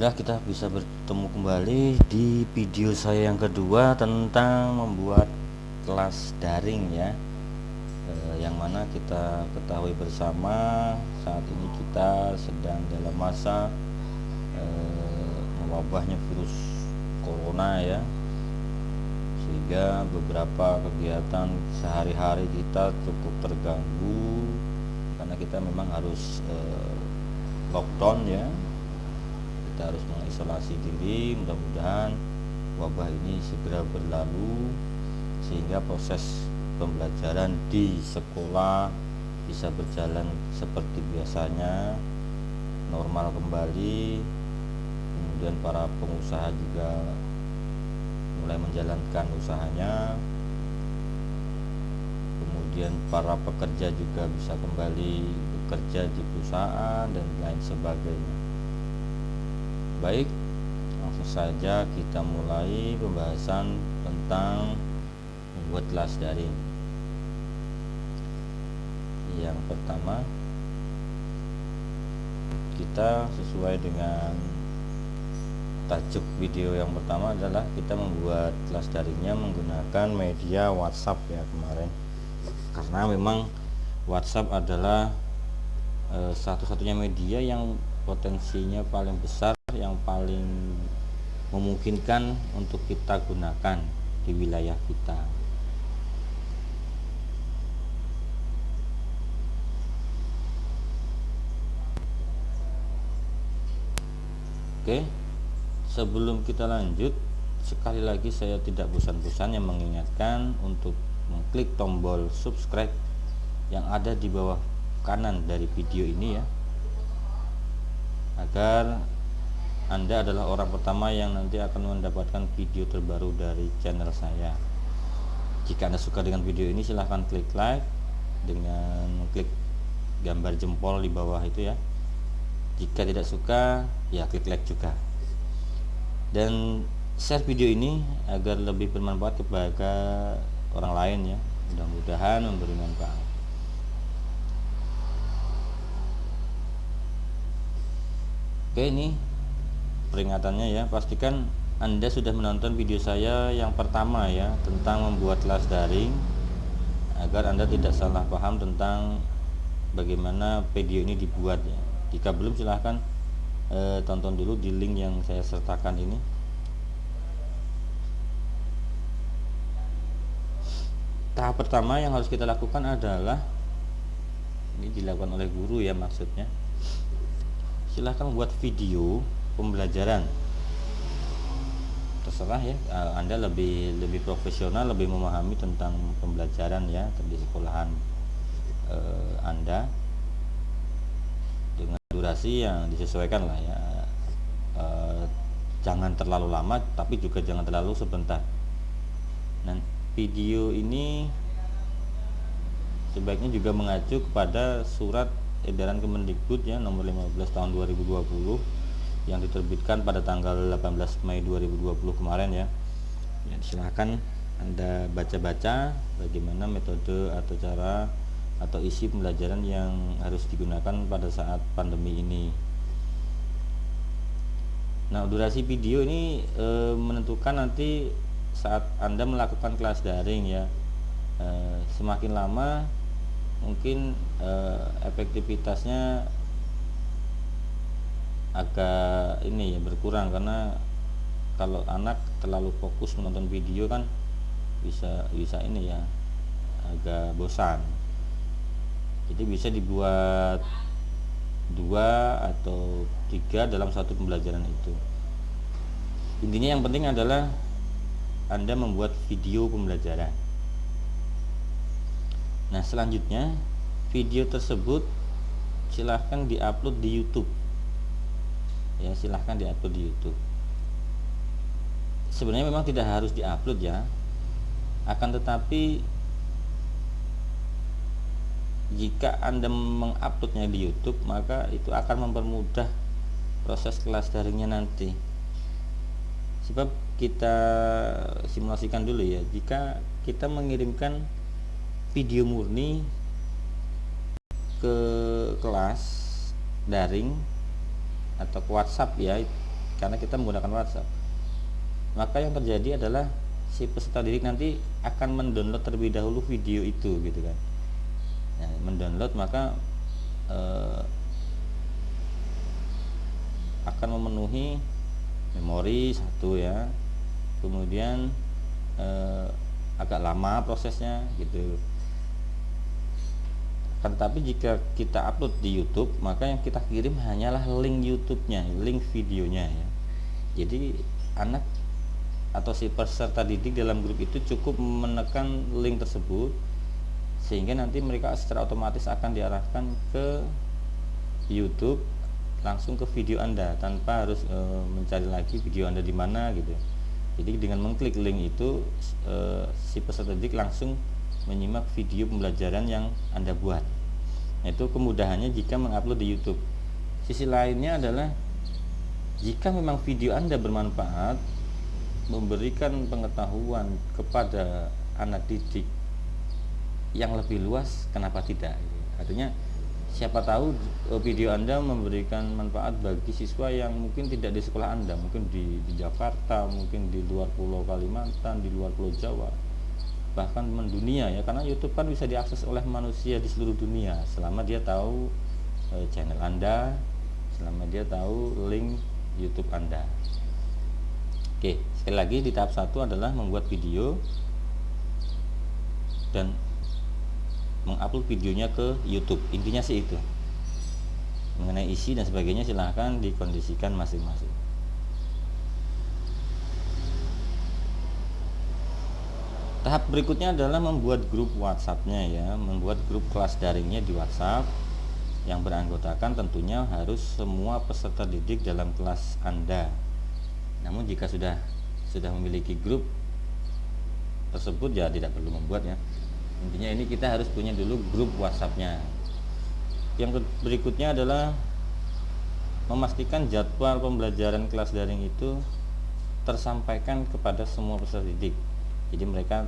Alhamdulillah kita bisa bertemu kembali di video saya yang kedua tentang membuat kelas daring ya. Yang mana kita ketahui bersama saat ini kita sedang dalam masa mewabahnya virus corona ya, sehingga beberapa kegiatan sehari-hari kita cukup terganggu karena kita memang harus lockdown ya. Kita harus mengisolasi diri. Mudah-mudahan wabah ini segera berlalu sehingga proses pembelajaran di sekolah bisa berjalan seperti biasanya, normal kembali. Kemudian para pengusaha juga mulai menjalankan usahanya, kemudian para pekerja juga bisa kembali bekerja di perusahaan dan lain sebagainya. Baik, langsung saja kita mulai pembahasan tentang membuat kelas daring. Yang pertama, kita sesuai dengan tajuk video yang pertama adalah kita membuat kelas daringnya menggunakan media WhatsApp ya kemarin, karena memang WhatsApp adalah satu-satunya media yang potensinya paling besar, yang paling memungkinkan untuk kita gunakan di wilayah kita. Oke, sebelum kita lanjut, sekali lagi saya tidak bosan-bosan yang mengingatkan untuk mengklik tombol subscribe yang ada di bawah kanan dari video ini ya, agar Anda adalah orang pertama yang nanti akan mendapatkan video terbaru dari channel saya. Jika Anda suka dengan video ini, silahkan klik like dengan klik gambar jempol di bawah itu ya. Jika tidak suka, ya klik like juga, dan share video ini agar lebih bermanfaat kepada orang lain ya. Mudah-mudahan memberi manfaat. Oke, ini peringatannya ya, pastikan Anda sudah menonton video saya yang pertama ya, tentang membuat kelas daring, agar Anda tidak salah paham tentang bagaimana video ini dibuat ya. Jika belum, silahkan tonton dulu di link yang saya sertakan ini. Tahap pertama yang harus kita lakukan adalah, ini dilakukan oleh guru ya maksudnya, silahkan buat video pembelajaran. Terserah ya, Anda lebih profesional, lebih memahami tentang pembelajaran ya di sekolahan Anda, dengan durasi yang disesuaikan lah ya. Jangan terlalu lama tapi juga jangan terlalu sebentar. Nah, video ini sebaiknya juga mengacu kepada surat edaran Kemendikbud ya nomor 15 tahun 2020 yang diterbitkan pada tanggal 18 Mei 2020 kemarin ya. Silahkan Anda baca-baca bagaimana metode atau cara atau isi pembelajaran yang harus digunakan pada saat pandemi ini. Nah, durasi video ini menentukan nanti saat Anda melakukan kelas daring ya. Semakin lama mungkin efektivitasnya agak ini ya berkurang, karena kalau anak terlalu fokus menonton video kan bisa ini ya, agak bosan. Jadi bisa dibuat 2 atau 3 dalam satu pembelajaran itu. Intinya yang penting adalah Anda membuat video pembelajaran. Nah, selanjutnya video tersebut silahkan diupload di YouTube ya, silahkan diupload di YouTube. Sebenarnya memang tidak harus diupload ya, akan tetapi jika Anda menguploadnya di YouTube, maka itu akan mempermudah proses kelas daringnya nanti. Sebab kita simulasikan dulu ya, jika kita mengirimkan video murni ke kelas daring atau ke WhatsApp ya, karena kita menggunakan WhatsApp. Maka yang terjadi adalah si peserta didik nanti akan mendownload terlebih dahulu video itu gitu kan. Nah, mendownload maka akan memenuhi memori satu ya, kemudian agak lama prosesnya gitu. Tetapi jika kita upload di YouTube, maka yang kita kirim hanyalah link YouTube-nya, link videonya ya. Jadi anak atau si peserta didik dalam grup itu cukup menekan link tersebut, sehingga nanti mereka secara otomatis akan diarahkan ke YouTube, langsung ke video Anda tanpa harus mencari lagi video Anda di mana gitu. Jadi dengan mengklik link itu si peserta didik langsung menyimak video pembelajaran yang Anda buat. Itu kemudahannya jika mengupload di YouTube. Sisi lainnya adalah jika memang video Anda bermanfaat, memberikan pengetahuan kepada anak didik yang lebih luas, kenapa tidak? Artinya siapa tahu video Anda memberikan manfaat bagi siswa yang mungkin tidak di sekolah Anda, mungkin di Jakarta, mungkin di luar Pulau Kalimantan, di luar Pulau Jawa, bahkan mendunia ya, karena YouTube kan bisa diakses oleh manusia di seluruh dunia selama dia tahu channel Anda, selama dia tahu link YouTube Anda. Oke, sekali lagi di tahap 1 adalah membuat video dan mengupload videonya ke YouTube. Intinya sih itu. Mengenai isi dan sebagainya silahkan dikondisikan masing-masing. Tahap berikutnya adalah membuat grup WhatsApp-nya ya, membuat grup kelas daringnya di WhatsApp yang beranggotakan tentunya harus semua peserta didik dalam kelas Anda. Namun jika sudah memiliki grup tersebut ya tidak perlu membuat ya. Intinya ini kita harus punya dulu grup WhatsApp-nya. Yang berikutnya adalah memastikan jadwal pembelajaran kelas daring itu tersampaikan kepada semua peserta didik. Jadi mereka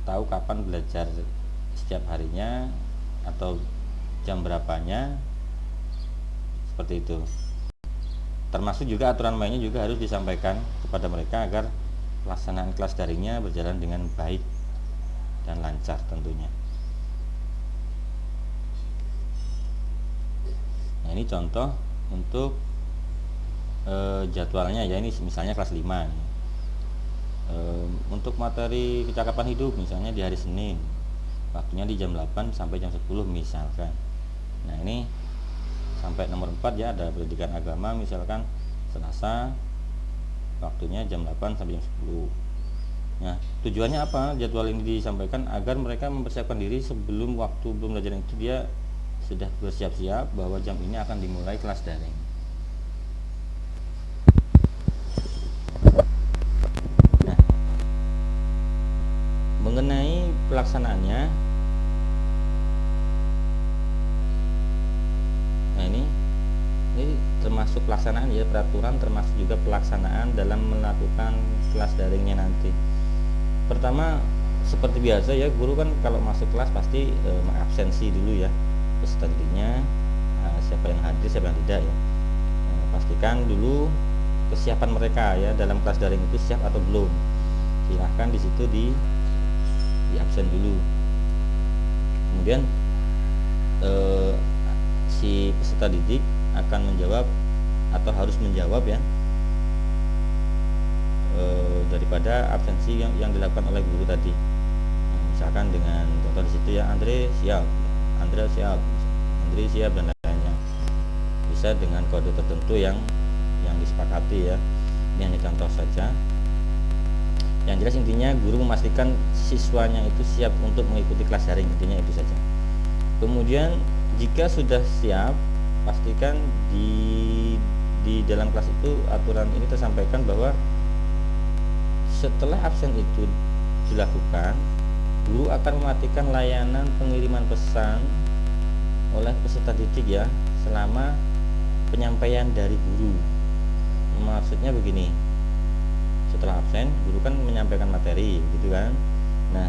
tahu kapan belajar setiap harinya atau jam berapanya, seperti itu. Termasuk juga aturan mainnya juga harus disampaikan kepada mereka agar pelaksanaan kelas daringnya berjalan dengan baik dan lancar tentunya. Nah, ini contoh untuk jadwalnya ya, ini misalnya kelas 5 nih. Untuk materi kecakapan hidup misalnya di hari Senin, waktunya di jam 8 sampai jam 10 misalkan. Nah ini sampai nomor 4 ya, ada pendidikan agama misalkan Selasa, waktunya jam 8 sampai jam 10. Nah tujuannya apa jadwal ini disampaikan? Agar mereka mempersiapkan diri sebelum waktu pembelajaran itu, dia sudah bersiap-siap bahwa jam ini akan dimulai kelas daring. Mengenai pelaksanaannya, nah ini termasuk pelaksanaan ya, peraturan termasuk juga pelaksanaan dalam melakukan kelas daringnya nanti. Pertama seperti biasa ya, guru kan kalau masuk kelas pasti mengabsensi dulu ya peserta didiknya, siapa yang hadir siapa yang tidak ya. Pastikan dulu kesiapan mereka ya dalam kelas daring itu siap atau belum. Silahkan di situ di absen dulu. Kemudian si peserta didik akan menjawab atau harus menjawab ya daripada absensi yang dilakukan oleh guru tadi. Misalkan dengan contoh di situ ya, Andre siap, Andre siap, Andre siap dan lain-lainnya. Bisa dengan kode tertentu yang disepakati ya. Ini hanya contoh saja. Yang jelas intinya guru memastikan siswanya itu siap untuk mengikuti kelas daring, intinya itu saja. Kemudian jika sudah siap, pastikan di dalam kelas itu aturan ini tersampaikan bahwa setelah absen itu dilakukan, guru akan mematikan layanan pengiriman pesan oleh peserta didik ya selama penyampaian dari guru. Maksudnya begini, setelah absen guru kan menyampaikan materi gitu kan. Nah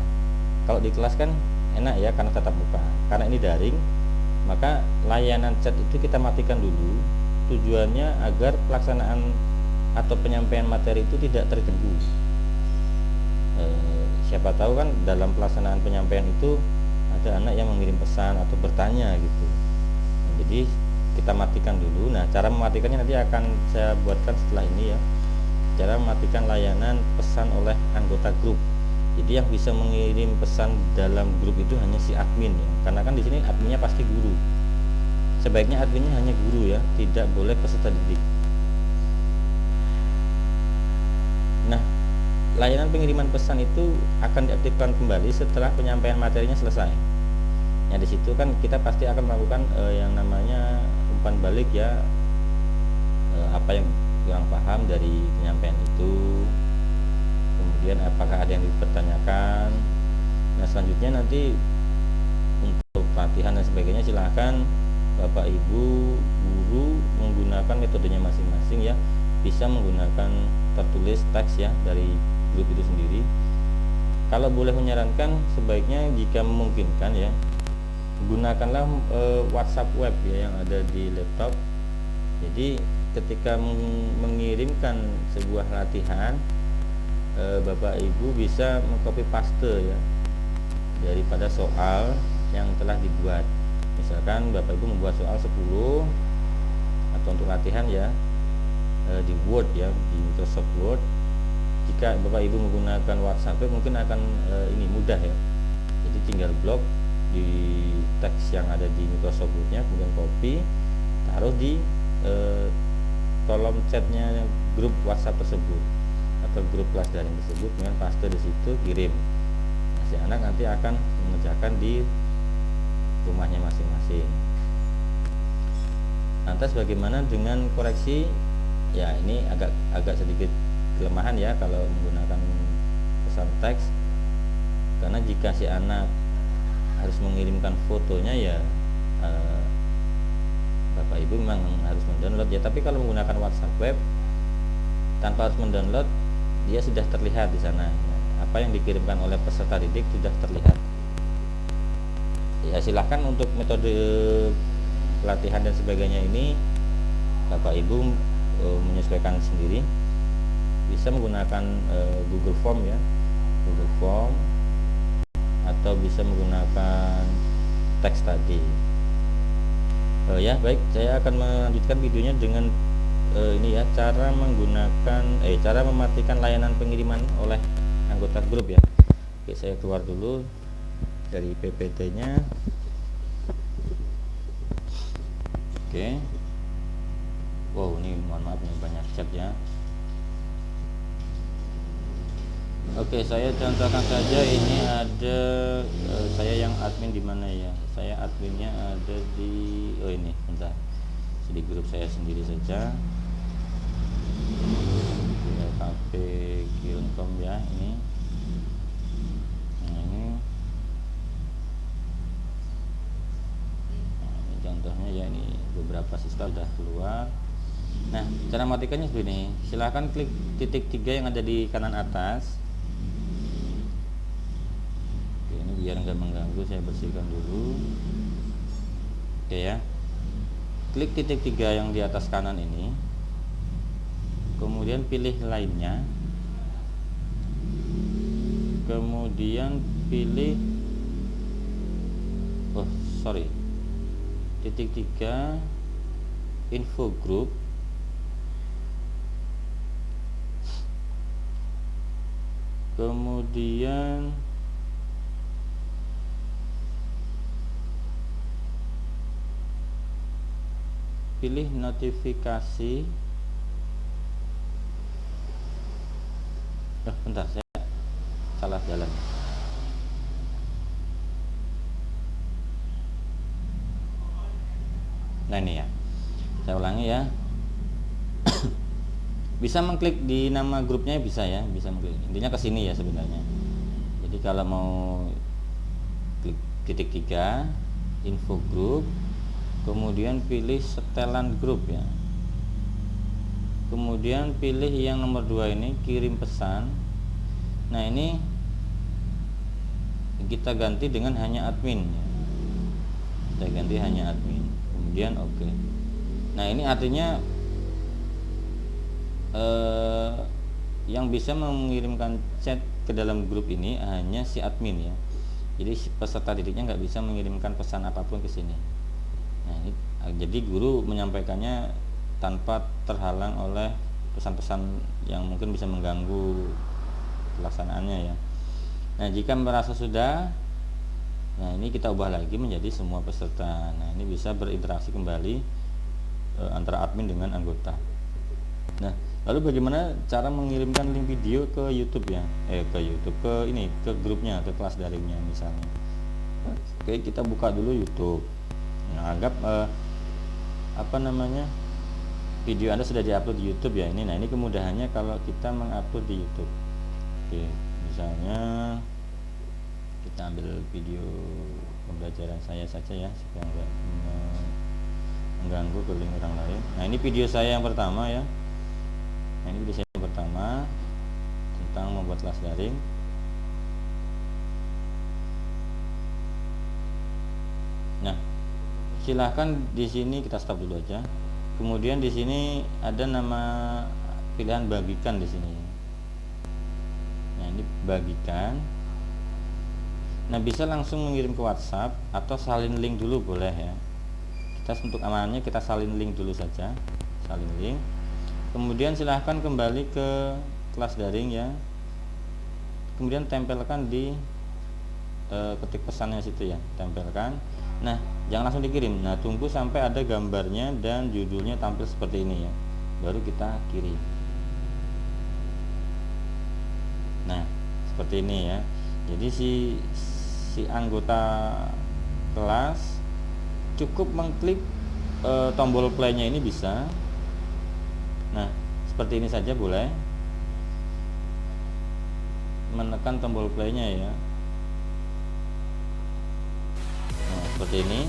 kalau di kelas kan enak ya karena tatap muka, karena ini daring maka layanan chat itu kita matikan dulu. Tujuannya agar pelaksanaan atau penyampaian materi itu tidak terganggu. Siapa tahu kan dalam pelaksanaan penyampaian itu ada anak yang mengirim pesan atau bertanya gitu. Jadi kita matikan dulu. Nah, cara mematikannya nanti akan saya buatkan setelah ini ya. Cara mematikan layanan pesan oleh anggota grup. Jadi yang bisa mengirim pesan dalam grup itu hanya si admin ya. Karena kan di sini adminnya pasti guru. Sebaiknya adminnya hanya guru ya, tidak boleh peserta didik. Nah, layanan pengiriman pesan itu akan diaktifkan kembali setelah penyampaian materinya selesai. Nah, di situ kan kita pasti akan melakukan yang namanya umpan balik ya, apa yang kurang paham dari penyampaian itu, kemudian apakah ada yang dipertanyakan. Nah, selanjutnya nanti untuk pelatihan dan sebagainya silahkan Bapak Ibu guru menggunakan metodenya masing-masing ya, bisa menggunakan tertulis teks ya dari grup itu sendiri. Kalau boleh menyarankan, sebaiknya jika memungkinkan ya, gunakanlah WhatsApp web ya yang ada di laptop. Jadi ketika mengirimkan sebuah latihan, Bapak Ibu bisa mengcopy paste ya daripada soal yang telah dibuat. Misalkan Bapak Ibu membuat soal 10 atau untuk latihan ya di Word ya, di Microsoft Word. Jika Bapak Ibu menggunakan WhatsApp mungkin akan ini mudah ya. Jadi tinggal blok di teks yang ada di Microsoft Word-nya, kemudian copy, taruh di kolom chatnya grup WhatsApp tersebut atau grup kelas daring tersebut, kemudian paste di situ, kirim. Nah, si anak nanti akan mengerjakan di rumahnya masing-masing. Lantas bagaimana dengan koreksi? Ya, ini agak sedikit kelemahan ya kalau menggunakan pesan teks, karena jika si anak harus mengirimkan fotonya ya Bapak Ibu memang harus mendownload ya. Tapi kalau menggunakan WhatsApp web tanpa harus mendownload, dia sudah terlihat di sana ya. Apa yang dikirimkan oleh peserta didik sudah terlihat. Ya silahkan untuk metode pelatihan dan sebagainya ini Bapak Ibu menyesuaikan sendiri. Bisa menggunakan Google Form ya, Google Form, atau bisa menggunakan teks tadi. Ya baik, saya akan melanjutkan videonya dengan ini ya, cara mematikan layanan pengiriman oleh anggota grup ya. Oke, saya keluar dulu dari PPT-nya. Oke. Wow, ini mohon maaf ini banyak chat ya. Oke, saya contohkan saja, ini ada saya yang admin di mana ya? Saya adminnya ada di ini, bentar. Di grup saya sendiri saja. Cafe Kilncom ya ini. Nah, ini contohnya ya, ini beberapa siswa sudah keluar. Nah, cara matikannya seperti ini. Silahkan klik titik 3 yang ada di kanan atas. Oke, ini biar nggak mengganggu, saya bersihkan dulu. Oke ya. Klik titik 3 yang di atas kanan ini. Kemudian pilih lainnya. Kemudian pilih titik 3 info group. Kemudian pilih notifikasi. Bentar, saya salah jalan. Nah ini ya, saya ulangi ya. Bisa mengklik di nama grupnya, bisa ya, bisa mengklik. Intinya ke sini ya sebenarnya. Jadi kalau mau klik titik 3 info group, kemudian pilih setelan grup ya. Kemudian pilih yang nomor 2 ini, kirim pesan. Nah ini kita ganti dengan hanya admin ya. Kita ganti hanya admin. Kemudian oke. Nah ini artinya eh, yang bisa mengirimkan chat ke dalam grup ini hanya si admin ya. Jadi si peserta didiknya nggak bisa mengirimkan pesan apapun ke sini. Nah, ini jadi guru menyampaikannya tanpa terhalang oleh pesan-pesan yang mungkin bisa mengganggu pelaksanaannya ya. Nah, jika merasa sudah, nah ini kita ubah lagi menjadi semua peserta. Nah, ini bisa berinteraksi kembali antara admin dengan anggota. Nah, lalu bagaimana cara mengirimkan link video ke YouTube ya? Ke YouTube, ke grupnya, ke kelas daringnya misalnya. Oke, kita buka dulu YouTube. Nah, anggap video Anda sudah diupload di YouTube ya. Nah ini kemudahannya kalau kita mengupload di YouTube. Oke, misalnya kita ambil video pembelajaran saya saja ya, supaya nggak mengganggu ke link orang lain. Nah ini video saya yang pertama ya. Nah ini video saya yang pertama tentang membuat kelas daring. Nah, silahkan di sini kita stop dulu aja. Kemudian di sini ada nama pilihan bagikan di sini. Nah, ini bagikan. Nah, bisa langsung mengirim ke WhatsApp atau salin link dulu boleh ya. Kita untuk amannya kita salin link dulu saja. Salin link. Kemudian silahkan kembali ke kelas daring ya. Kemudian tempelkan di ketik pesannya situ ya, tempelkan. Nah, jangan langsung dikirim. Nah, tunggu sampai ada gambarnya dan judulnya tampil seperti ini ya, baru kita kirim. Nah, seperti ini ya. Jadi si anggota kelas cukup mengklik tombol play-nya ini bisa. Nah, seperti ini saja boleh. Menekan tombol play-nya ya. Seperti ini.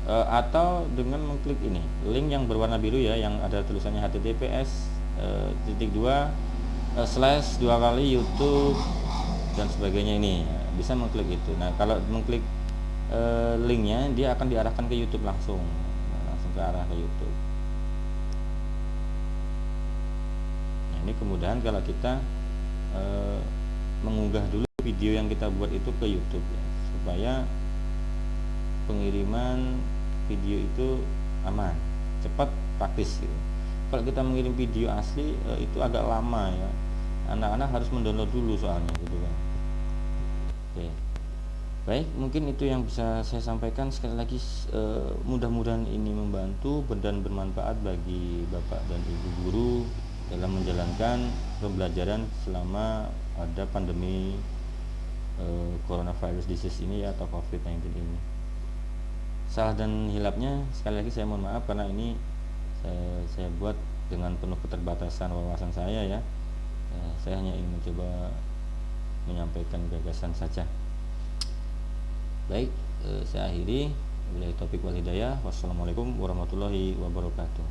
Atau dengan mengklik ini link yang berwarna biru ya, yang ada tulisannya https://2 YouTube dan sebagainya, ini bisa mengklik itu. Nah, kalau mengklik linknya, dia akan diarahkan ke YouTube langsung ke arah ke YouTube. Ini kemudahan kalau kita mengunggah dulu video yang kita buat itu ke YouTube ya, supaya pengiriman video itu aman, cepat, praktis gitu. Kalau kita mengirim video asli itu agak lama ya, anak-anak harus mendownload dulu soalnya gitu kan. Oke, baik, mungkin itu yang bisa saya sampaikan. Sekali lagi mudah-mudahan ini membantu dan bermanfaat bagi Bapak dan Ibu guru dalam menjalankan pembelajaran selama ada pandemi coronavirus disease ini ya, atau COVID-19 ini. Salah dan hilapnya sekali lagi saya mohon maaf, karena ini saya buat dengan penuh keterbatasan wawasan saya ya. Saya hanya ingin mencoba menyampaikan gagasan saja. Baik, saya akhiri. Wabillahi taufiq wal hidayah. Wassalamualaikum warahmatullahi wabarakatuh.